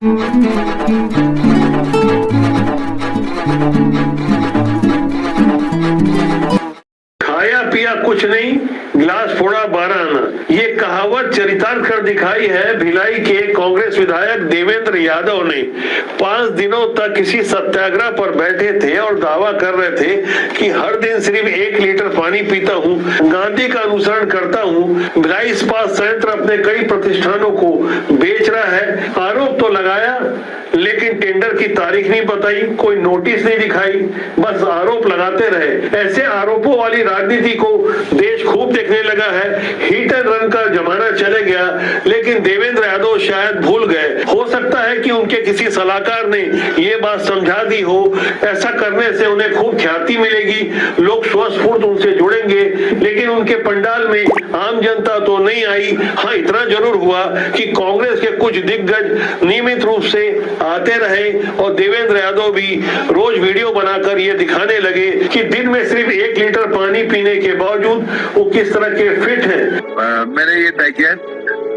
खाया पिया कुछ नहीं, गिलास फोड़ा 12 आना, ये कहावत चरितार्थ कर दिखाई है भिलाई के कांग्रेस विधायक देवेंद्र यादव ने। 5 दिनों तक किसी सत्याग्रह पर बैठे थे और दावा कर रहे थे कि हर दिन सिर्फ 1 लीटर पानी पीता हूँ, गांधी का अनुसरण करता हूँ। भिलाई इस्पात संयंत्र अपने कई प्रतिष्ठानों को बेच रहा है। आरोप तो लगाया लेकिन टेंडर की तारीख नहीं बताई, कोई नोटिस नहीं दिखाई, बस आरोप लगाते रहे। ऐसे आरोपों वाली राजनीति को देश खूब देखने लगा है। हिट एंड रन का जमाना चले गया, लेकिन देवेंद्र यादव शायद भूल गए। हो सकता है कि उनके किसी सलाहकार ने ये बात समझा दी हो। ऐसा करने से उन्हें खूब ख्याति मिलेगी, लोग स्वस्फूर्त उनसे जुड़ेंगे, लेकिन उनके पंडाल में आम जनता तो नहीं आई। हाँ, इतना जरूर हुआ कि कांग्रेस के कुछ दिग्गज नियमित रूप से आते रहे और देवेंद्र यादव भी रोज वीडियो बनाकर ये दिखाने लगे कि दिन में सिर्फ 1 लीटर पानी पीने के बावजूद वो किस तरह के फिट हैं। मैंने ये तय किया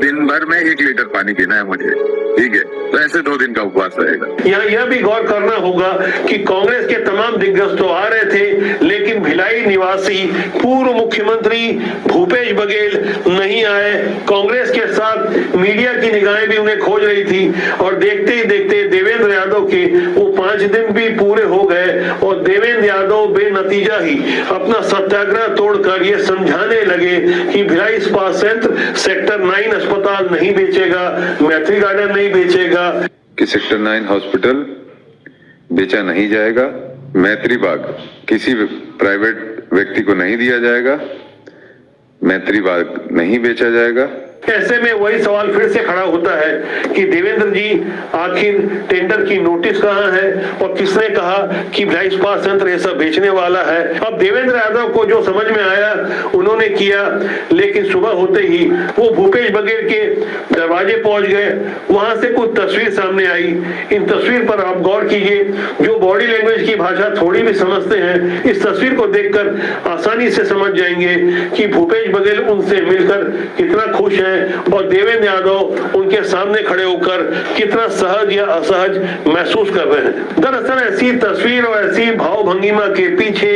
दिन भर में 1 लीटर पानी पीना है मुझे, ठीक है, तो ऐसे 2 दिन का उपवास रहेगा। यहाँ यह भी गौर करना होगा कि कांग्रेस के तमाम दिग्गज तो आ रहे थे, लेकिन भिलाई निवासी पूर्व मुख्यमंत्री भूपेश बघेल नहीं आए। कांग्रेस के साथ मीडिया की निगाहें भी उन्हें खोज रही थी और देखते ही देखते देवेंद्र यादव के वो 5 दिन भी पूरे हो गए और देवेंद्र यादव बेनतीजा ही अपना सत्याग्रह तोड़कर ये समझाने लगे कि भिलाई इस्पात संयंत्र सेक्टर 9 अस्पताल नहीं बेचेगा, मैत्री गार्डन नहीं बेचेगा, कि सेक्टर 9 हॉस्पिटल बेचा नहीं जाएगा, मैत्री बाग किसी प्राइवेट व्यक्ति को नहीं दिया जाएगा, मैत्री बाग नहीं बेचा जाएगा। ऐसे में वही सवाल फिर से खड़ा होता है कि देवेंद्र जी आखिर टेंडर की नोटिस कहाँ है और किसने कहा कि भिलाई इस्पात संयंत्र ऐसा बेचने वाला है। अब देवेंद्र यादव को जो समझ में आया उन्होंने किया, लेकिन सुबह होते ही वो भूपेश बघेल के दरवाजे पहुंच गए। वहां से कुछ तस्वीर सामने आई। इन तस्वीर पर आप गौर कीजिए, जो बॉडी लैंग्वेज की भाषा थोड़ी भी समझते हैं, इस तस्वीर को देखकर आसानी से समझ जाएंगे कि भूपेश बघेल उनसे मिलकर कितना खुश है और देवेंद्र यादव उनके सामने खड़े होकर कितना सहज या असहज महसूस कर रहे हैं। दरअसल ऐसी तस्वीर और ऐसी भाव भंगिमा के पीछे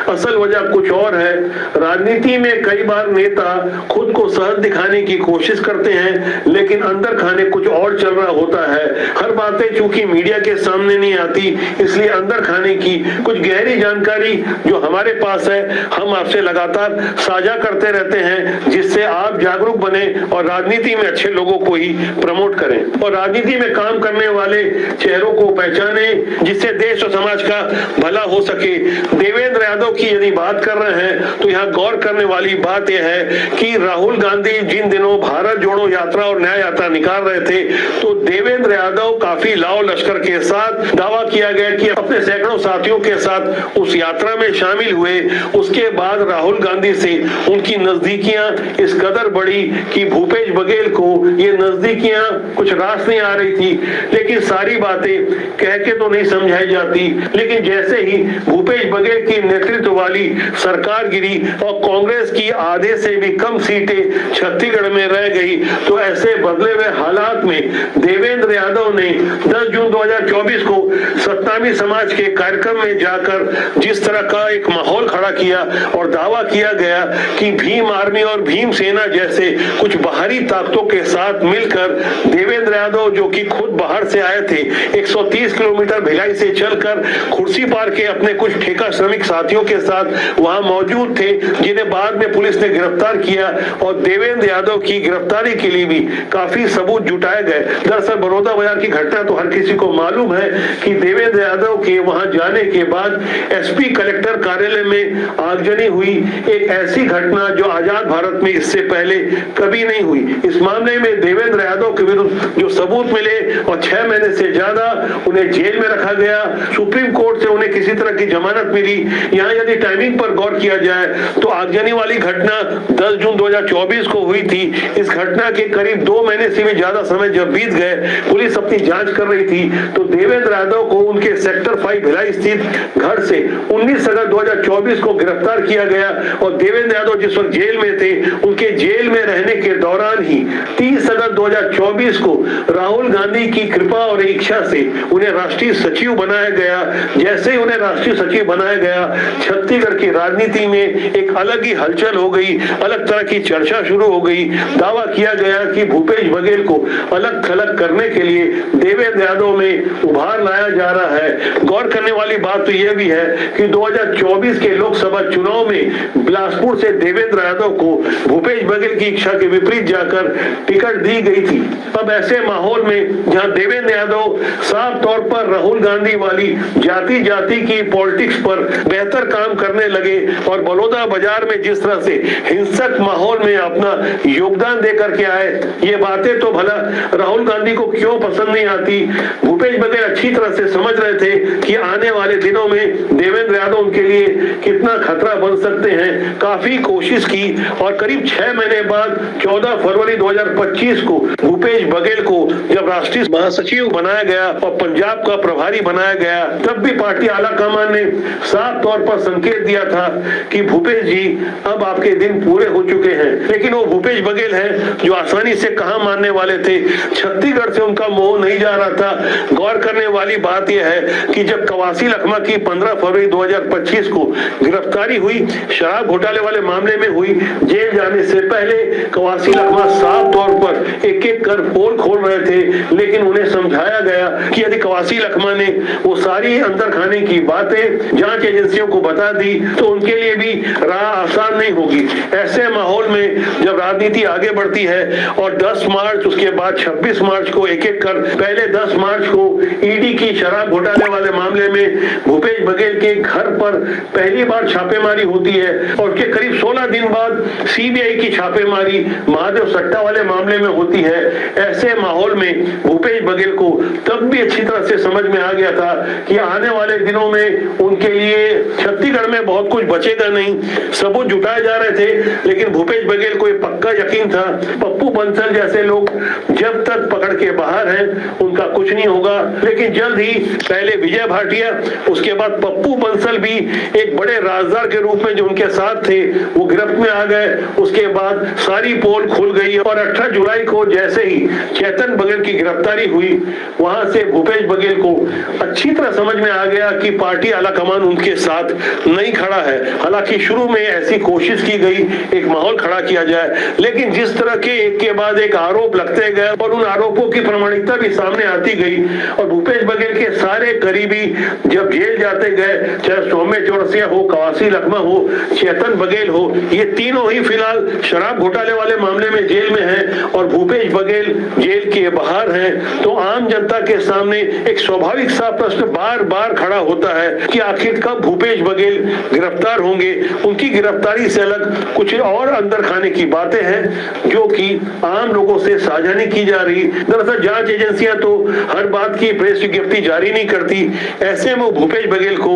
असल वजह कुछ और है। राजनीति में कई बार नेता खुद को सहज दिखाने की कोशिश करते हैं, लेकिन अंदर खाने कुछ और चल रहा होता है। हर बातें चूंकि मीडिया के सामने नहीं आती, इसलिए अंदर खाने की कुछ गहरी जानकारी जो हमारे पास है हम आपसे लगातार साझा करते रहते हैं, जिससे आप जागरूक बने और राजनीति में अच्छे लोगों को ही प्रमोट करें और राजनीति में काम करने वाले चेहरों को पहचाने, जिससे देश और समाज का भला हो सके। देवेंद्र यादव की यदि बात कर रहे हैं तो यहाँ गौर करने वाली बात यह है कि राहुल गांधी जिन दिनों भारत जोड़ो यात्रा और न्याय यात्रा निकाल रहे थे, तो देवेंद्र यादव काफी लाव लश्कर के साथ दावा किया गया कि अपने सैकड़ों साथियों के साथ उस यात्रा में शामिल हुए। उसके बाद राहुल गांधी से उनकी नजदीकियां इस कदर बढ़ी कि भूपेश बघेल को ये नजदीकियां कुछ रास नहीं आ रही थी, लेकिन सारी बातें कह के तो नहीं समझाई जाती। लेकिन जैसे ही भूपेश बघेल की नेतृत्व वाली सरकार गिरी और कांग्रेस की आधे से भी कम सीटें छत्तीसगढ़ में रह गई, तो ऐसे बदले हुए हालात में देवेंद्र यादव ने 10 जून 2024 को सत्तावी समाज के कार्यक्रम में जाकर जिस तरह का एक माहौल खड़ा किया और दावा किया गया कि भीम आर्मी और भीम सेना जैसे कुछ बाहरी ताकतों के साथ मिलकर देवेंद्र यादव, जो कि खुद बाहर से आए थे, 130 किलोमीटर भिलाई से चलकर खुर्सी पार के अपने कुछ ठेका श्रमिक साथियों के साथ वहां मौजूद थे, जिन्हें बाद में पुलिस ने गिरफ्तार किया और देवेंद्र यादव की गिरफ्तारी के लिए भी काफी सबूत जुटाए गए। दरअसल बड़ौदा बाजार की घटना तो हर किसी को मालूम है कि देवेंद्र यादव के वहां जाने के बाद एसपी कलेक्टर कार्यालय में आगजनी हुई। एक ऐसी घटना जो आजाद भारत में इससे पहले कभी नहीं हुई। इस मामले में देवेंद्र यादव के विरुद्ध जो सबूत मिले और 6 महीने से ज्यादा उन्हें जेल में रखा गया। सुप्रीम कोर्ट से उन्हें किसी तरह की जमानत मिली। यहाँ यदि टाइमिंग पर गौर किया जाए तो आगजनी वाली घटना 10 जून 2024 को हुई थी। इस घटना के करीब 2 महीने से भी ज्यादा समय जब बीत गए, पुलिस अपनी जांच कर रही थी, तो देवेंद्र यादव को उनके सेक्टर 5 भिलाई स्थित घर से 19 अगस्त 2024 को गिरफ्तार किया गया और देवेंद्र यादव जिस वक्त जेल में थे, उनके जेल में रहने के दौरान ही 30 अगस्त 2024 को राहुल गांधी की कृपा और इच्छा से उन्हें राष्ट्रीय सचिव बनाया गया। जैसे ही उन्हें राष्ट्रीय सचिव बनाया गया, छत्तीसगढ़ की राजनीति में एक अलग ही हलचल हो गई, अलग तरह की चर्चा शुरू हो गई। दावा किया गया कि भूपेश बघेल को अलग थलग करने के लिए देवेंद्र यादव में उभार लाया जा रहा है। गौर करने वाली बात तो यह भी है कि 2024 के लोकसभा चुनाव में बिलासपुर से देवेंद्र यादव को भूपेश बघेल की इच्छा के विपरीत जाकर टिकट दी गई थी। अब ऐसे माहौल में जहां देवेंद्र यादव साफ तौर पर राहुल गांधी वाली जाति जाति की पॉलिटिक्स पर बेहतर काम करने लगे और बलौदा बाजार में जिस तरह से हिंसक माहौल में अपना योगदान देकर के आए, ये बातें तो भला राहुल गांधी को क्यों पसंद नहीं आती। भूपेश बघेल अच्छी तरह से समझ रहे थे कि आने वाले दिनों में देवेंद्र यादव उनके लिए कितना खतरा बन सकते हैं। काफी कोशिश की और करीब 6 महीने बाद 14 फरवरी 2025 को भूपेश बघेल को जब राष्ट्रीय महासचिव बनाया गया और पंजाब का प्रभारी बनाया गया, तब भी पार्टी आलाकमान ने साफ तौर पर संकेत दिया था कि भूपेश जी अब आपके दिन पूरे हो चुके हैं। लेकिन वो भूपेश बघेल है जो आसानी से कहां मानने वाले थे। छत्तीसगढ़ से उनका मोह नहीं जा रहा था। गौर करने वाली बात यह है कि जब कवासी लखमा की 15 फरवरी 2025 को गिरफ्तारी हुई, शराब घोटाले वाले मामले में हुई, जेल जाने से पहले कवासी लखमा साफ तौर पर एक एक कर पोल खोल रहे थे। लेकिन उन्हें समझाया गया कि यदि कवासी लखमा ने वो सारी अंदर खाने की बातें जांच एजेंसियों को बता दी तो उनके लिए भी राह आसान नहीं होगी। ऐसे माहौल में जब राजनीति आगे बढ़ती है और 10 मार्च उसके बाद 26 मार्च को एक एक कर, पहले 10 मार्च को ईडी की शराब घोटाले वाले मामले में भूपेश बघेल के घर पर पहली बार छापेमारी होती है और उसके करीब 16 दिन बाद सीबीआई की छापेमारी महादेव सट्टा वाले मामले में होती है। ऐसे माहौल में भूपेश बघेल को तब भी अच्छी तरह से समझ में आ गया था कि आने वाले दिनों में उनके लिए छत्तीसगढ़ में बहुत कुछ बचेगा नहीं। सबूत जुटाए जा रहे थे, लेकिन भूपेश बघेल को पक्का यकीन था पप्पू बंसल जैसे लोग जब तक पकड़ के बाहर हैं उनका कुछ नहीं होगा। लेकिन जल्द ही पहले विजय भाटिया, उसके बाद पप्पू बंसल भी एक बड़े राजदार के रूप में जो उनके साथ थे वो गिरफ्त में आ गए। उसके बाद सारी पोल खुल गई और 18 जुलाई को जैसे ही चेतन बघेल की गिरफ्तारी हुई, वहां से भूपेश बघेल को अच्छी तरह समझ में आ गया कि पार्टी आलाकमान उनके साथ नहीं खड़ा है। हालांकि शुरू में ऐसी कोशिश की गई एक माहौल खड़ा किया जाए, लेकिन जिस तरह के एक के बाद एक आरोप लगते गए और उन आरोपों की प्रामाणिकता भी सामने आती गई और भूपेश बघेल के सारे करीबी जब जेल जाते गए, चाहे सौम्य चौरसिया हो, कवासी लखमा हो, चेतन बघेल हो, ये तीनों ही फिलहाल शराब घोटाले वाले मामले में जेल में हैं और भूपेश बघेल जेल के बाहर हैं। तो आम जनता के सामने एक स्वाभाविक सा प्रश्न बार बार खड़ा होता है कि आखिर कब भूपेश बघेल गिरफ्तार होंगे। उनकी गिरफ्तारी से अलग कुछ और अंदर खाने की बातें हैं जो कि आम लोगों से साझा नहीं की जा रही। दरअसल जांच एजेंसियां तो हर बात की प्रेस विज्ञप्ति जारी नहीं करती। ऐसे में भूपेश बघेल को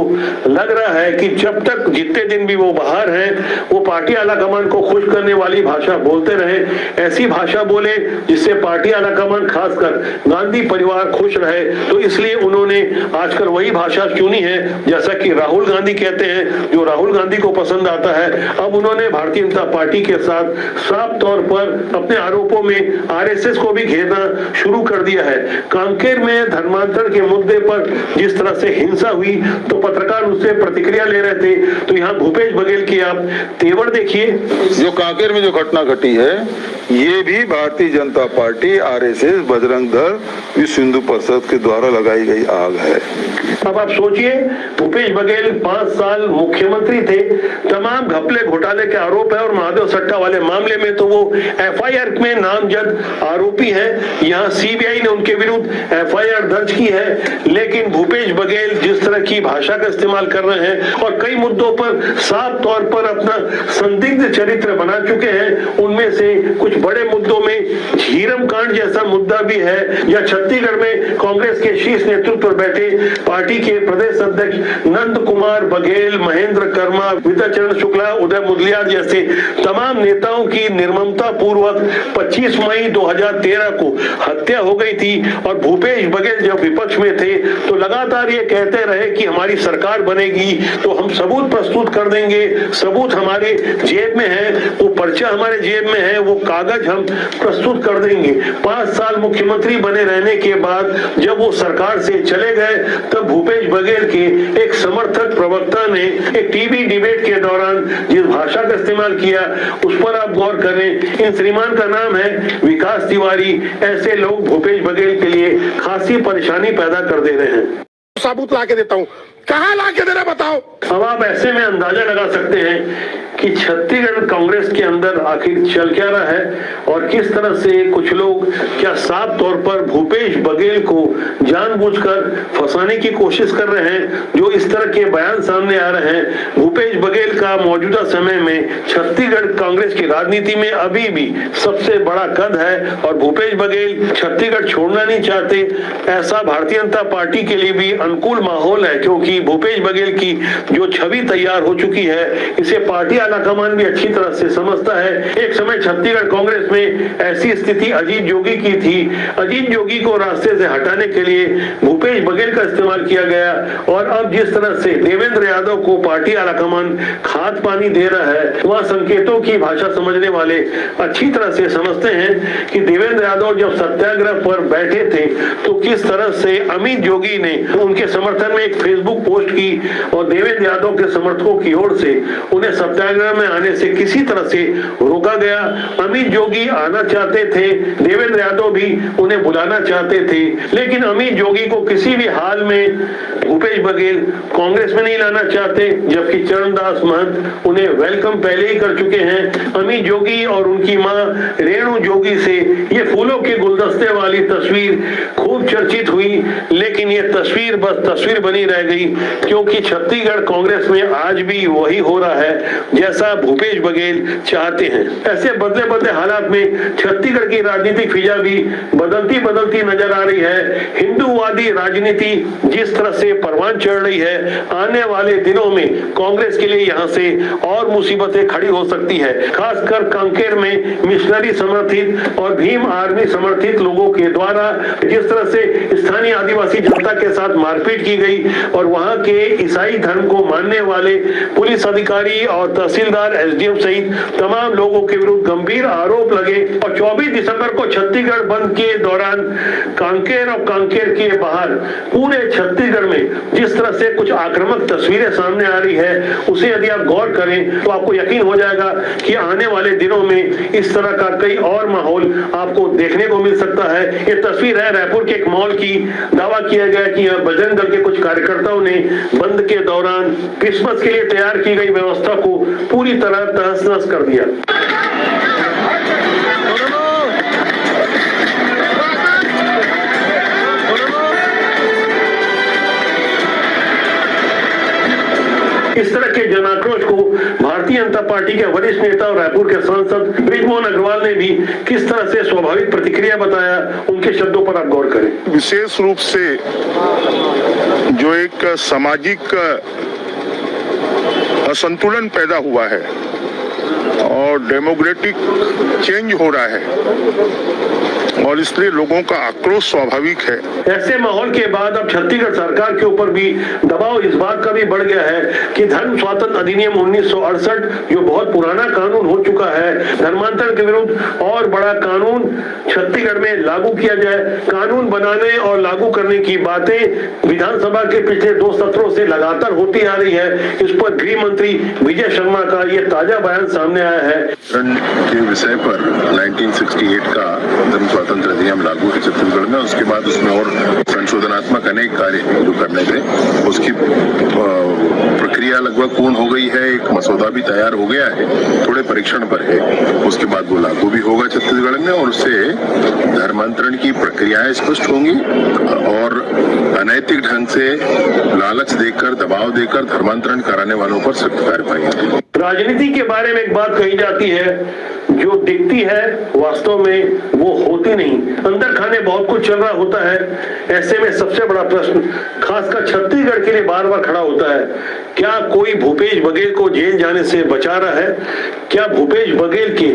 लग रहा है कि जब तक जितने दिन भी वो बाहर हैं, वो पार्टी आलाकमान को खुश करने वाली भाषा बोलते रहे, ऐसी भाषा बोले जिससे पार्टी आलाकमान खासकर गांधी परिवार खुश रहे। तो इसलिए उन्होंने आजकल वही भाषा चुनी है जैसा कि राहुल गांधी कहते हैं, जो राहुल गांधी को पसंद आता है। अब उन्होंने भारतीय जनता पार्टी के साथ साफ तौर पर अपने आरोपों में आरएसएस को भी घेरना शुरू कर दिया है। कांकेर में धर्मांतरण के मुद्दे पर जिस तरह से हिंसा हुई तो पत्रकार उससे प्रतिक्रिया ले रहे थे, तो यहाँ भूपेश बघेल की आप तेवर देखिए। जो कांकेर में जो घटना घटी है, ये भी भारतीय जनता पार्टी, आरएसएस, बजरंग दल, विश्व हिंदू परिषद के द्वारा लगाई गई आग है। अब आप सोचिए, भूपेश बघेल 5 साल मुख्यमंत्री थे, तमाम घपले घोटाले के आरोप है और महादेव सट्टा वाले मामले में तो वो एफआईआर में नामजद आरोपी हैं। यहाँ सीबीआई ने उनके विरुद्ध एफआईआर दर्ज की है। लेकिन भूपेश बघेल जिस तरह की भाषा का इस्तेमाल कर रहे हैं और कई मुद्दों पर साफ तौर पर अपना संदिग्ध चरित्र बना चुके हैं, उनमें से कुछ बड़े मुद्दों में झीरम कांड जैसा मुद्दा भी है, या छत्तीसगढ़ में कांग्रेस के शीर्ष नेतृत्व पर बैठे पार्टी के प्रदेश अध्यक्ष नंद कुमार बघेल, महेंद्र कर्मा, विद्याचरण शुक्ला, उदय मुदलियार जैसे तमाम नेताओं की निर्ममता पूर्वक 25 मई 2013 को हत्या हो गई थी। और भूपेश बघेल जब विपक्ष में थे तो लगातार ये कहते रहे कि हमारी सरकार बनेगी तो हम सबूत प्रस्तुत कर देंगे, सबूत हमारे जेब में है, वो पर्चा हमारे जेब में में है वो कागज हम प्रस्तुत कर देंगे। 5 साल मुख्यमंत्री बने रहने के बाद जब वो सरकार से चले गए तब भूपेश बघेल के एक समर्थक प्रवक्ता ने एक टीवी डिबेट के दौरान जिस भाषा का इस्तेमाल किया उस पर आप गौर करें। इन श्रीमान का नाम है विकास तिवारी। ऐसे लोग भूपेश बघेल के लिए खासी परेशानी पैदा कर दे रहे हैं। साबुत ला के देता हूँ, कहाँ ला के देना बताओ। अब आप ऐसे में अंदाजा लगा सकते हैं कि छत्तीसगढ़ कांग्रेस के अंदर आखिर चल क्या रहा है और किस तरह से कुछ लोग क्या साफ तौर पर भूपेश बघेल को जानबूझकर फंसाने की कोशिश कर रहे हैं। जो इस तरह के बयान सामने आ रहे हैं, भूपेश बघेल का मौजूदा समय में छत्तीसगढ़ कांग्रेस की राजनीति में अभी भी सबसे बड़ा कद है और भूपेश बघेल छत्तीसगढ़ छोड़ना नहीं चाहते। ऐसा भारतीय जनता पार्टी के लिए भी अनुकूल माहौल है क्योंकि भूपेश बघेल की जो छवि तैयार हो चुकी है इसे पार्टी आलाकमान भी अच्छी तरह से समझता है। एक समय छत्तीसगढ़ कांग्रेस में ऐसी स्थिति अजीत जोगी की थी। अजीत जोगी को रास्ते से हटाने के लिए भूपेश बघेल का इस्तेमाल किया गया और अब जिस तरह से देवेंद्र यादव को पार्टी आलाकमान खाद पानी दे रहा है वह संकेतों की भाषा समझने वाले अच्छी तरह से समझते हैं कि देवेंद्र यादव जब सत्याग्रह पर बैठे थे तो किस तरह से अमित जोगी ने उनके समर्थन में एक फेसबुक पोस्ट की और देवेंद्र यादव के समर्थकों की ओर से उन्हें सत्याग्रह में आने से किसी तरह से रोका गया। अमित जोगी आना चाहते थे, देवेंद्र यादव भी उन्हें बुलाना चाहते थे, लेकिन अमित जोगी को किसी भी हाल में भूपेश बघेल कांग्रेस में नहीं लाना चाहते, जबकि चरणदास महंत उन्हें वेलकम पहले ही कर चुके हैं। अमित जोगी और उनकी मां रेणु जोगी से ये फूलों के गुलदस्ते वाली तस्वीर खूब चर्चित हुई, लेकिन ये तस्वीर बस तस्वीर बनी रह गई क्योंकि छत्तीसगढ़ कांग्रेस में आज भी वही हो रहा है जैसा भूपेश बघेल चाहते हैं। ऐसे बदले बदले हालात में छत्तीसगढ़ की राजनीतिक फिजा भी बदलती नजर आ रही है। हिंदूवादी राजनीति जिस तरह से परवान चढ़ रही है, आने वाले दिनों में कांग्रेस के लिए यहाँ से और मुसीबतें खड़ी हो सकती है। खासकर कांकेर में मिशनरी समर्थित और भीम आर्मी समर्थित लोगों के द्वारा जिस तरह से स्थानीय आदिवासी जनता के साथ मारपीट की गई और वहां के ईसाई धर्म को मानने वाले पुलिस अधिकारी और तहसीलदार, एसडीएम सहित तमाम लोगों के विरुद्ध गंभीर आरोप लगे और 24 दिसंबर को छत्तीसगढ़ बंद के दौरान कांकेर और कांकेर के बाहर पूरे छत्तीसगढ़ में जिस तरह से कुछ आक्रामक तस्वीरें सामने आ रही है उसे यदि आप गौर करें तो आपको यकीन हो जाएगा कि आने वाले दिनों में इस तरह का कई और माहौल आपको देखने को मिल सकता है। ये तस्वीर है रायपुर के एक मॉल की। दावा किया गया कि यहाँ बजरंग दल के कुछ कार्यकर्ताओं ने बंद के दौरान क्रिसमस के लिए तैयार की गई व्यवस्था को पूरी तरह तहस-नहस कर दिया। इस तरह के जनाक्रोश को भारतीय जनता पार्टी के वरिष्ठ नेता और रायपुर के सांसद बृजमोहन अग्रवाल ने भी किस तरह से स्वाभाविक प्रतिक्रिया बताया, उनके शब्दों पर आप गौर करें। विशेष रूप से जो एक सामाजिक असंतुलन पैदा हुआ है और डेमोक्रेटिक चेंज हो रहा है और इसलिए लोगों का आक्रोश स्वाभाविक है। ऐसे माहौल के बाद अब छत्तीसगढ़ सरकार के ऊपर भी दबाव इस बात का भी बढ़ गया है कि धर्म स्वातंत्र अधिनियम 1968 जो बहुत पुराना कानून हो चुका है, धर्मांतरण के विरुद्ध और बड़ा कानून छत्तीसगढ़ में लागू किया जाए। कानून बनाने और लागू करने की बातें विधानसभा के पिछले 2 सत्रों से लगातार होती आ रही है। इस पर गृह मंत्री विजय शर्मा का ये ताजा बयान सामने आया है। के विषय पर 1968 का धर्म स्वतंत्र अधिनियम लागू है छत्तीसगढ़ में। उसके बाद उसमें और संशोधनात्मक अनेक कार्य जो करने थे, उसकी प्रक्रिया लगभग पूर्ण हो गई है। एक मसौदा भी तैयार हो गया है, थोड़े परीक्षण पर है। उसके बाद वो लागू भी होगा छत्तीसगढ़ में और उससे धर्मांतरण की प्रक्रियाएं स्पष्ट होंगी और अनैतिक ढंग से लालच देकर, दबाव देकर धर्मांतरण कराने वालों पर सख्त कार्रवाई होगी। राजनीति के बारे में एक बात कही जाती है, जो दिखती है वास्तव में वो होती नहीं। अंदर खाने बहुत कुछ चल रहा होता है। ऐसे में सबसे बड़ा प्रश्न खासकर छत्तीसगढ़ के लिए बार बार खड़ा होता है, क्या कोई भूपेश बघेल को जेल जाने से बचा रहा है? क्या भूपेश बघेल के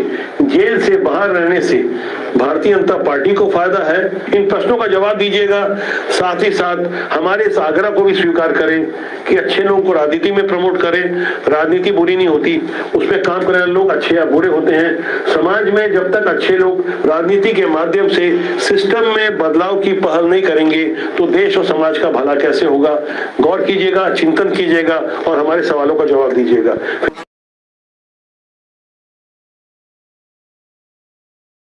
जेल से बाहर रहने से भारतीय जनता पार्टी को फायदा है? इन प्रश्नों का जवाब दीजिएगा। साथ ही साथ हमारे इस आग्रह को भी स्वीकार करें कि अच्छे लोगों को राजनीति में प्रमोट करें। राजनीति बुरी नहीं होती, उसमें काम करने वाले लोग अच्छे या बुरे होते हैं। समाज में जब तक अच्छे लोग राजनीति के माध्यम से सिस्टम में बदलाव की पहल नहीं करेंगे तो देश और समाज का भला कैसे होगा? गौर कीजिएगा, चिंतन कीजिएगा और हमारे सवालों का जवाब दीजिएगा।